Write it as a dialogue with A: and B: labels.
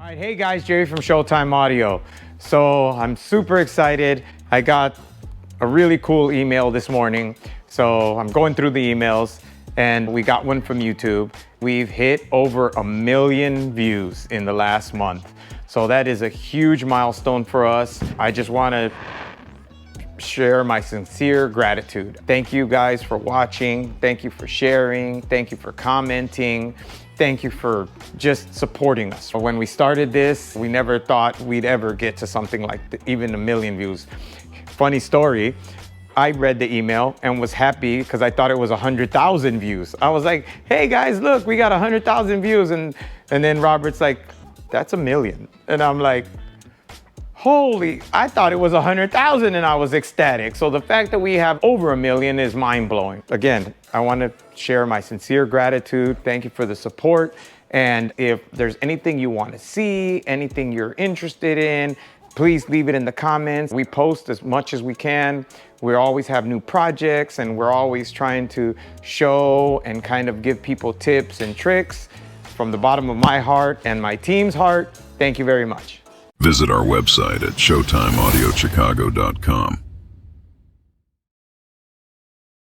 A: All right, hey guys, Jerry from Showtime Audio. So I'm super excited. I got a really cool email this morning. So I'm going through the emails and we got one from YouTube. We've hit over 1 million views in the last month. So that is a huge milestone for us. I just want to share my sincere gratitude. Thank you guys for watching. Thank you for sharing. Thank you for commenting. Thank you for just supporting us. When we started this, we never thought we'd ever get to something like even 1 million views. Funny story, I read the email and was happy because I thought it was 100,000 views. I was like, hey guys, look, we got 100,000 views. And then Robert's like, that's 1 million. And I'm like, holy, I thought it was 100,000 and I was ecstatic. So the fact that we have over 1 million is mind blowing. Again, I want to share my sincere gratitude. Thank you for the support. And if there's anything you want to see, anything you're interested in, please leave it in the comments. We post as much as we can. We always have new projects and we're always trying to show and kind of give people tips and tricks. From the bottom of my heart and my team's heart, thank you very much.
B: Visit our website at ShowtimeAudioChicago.com.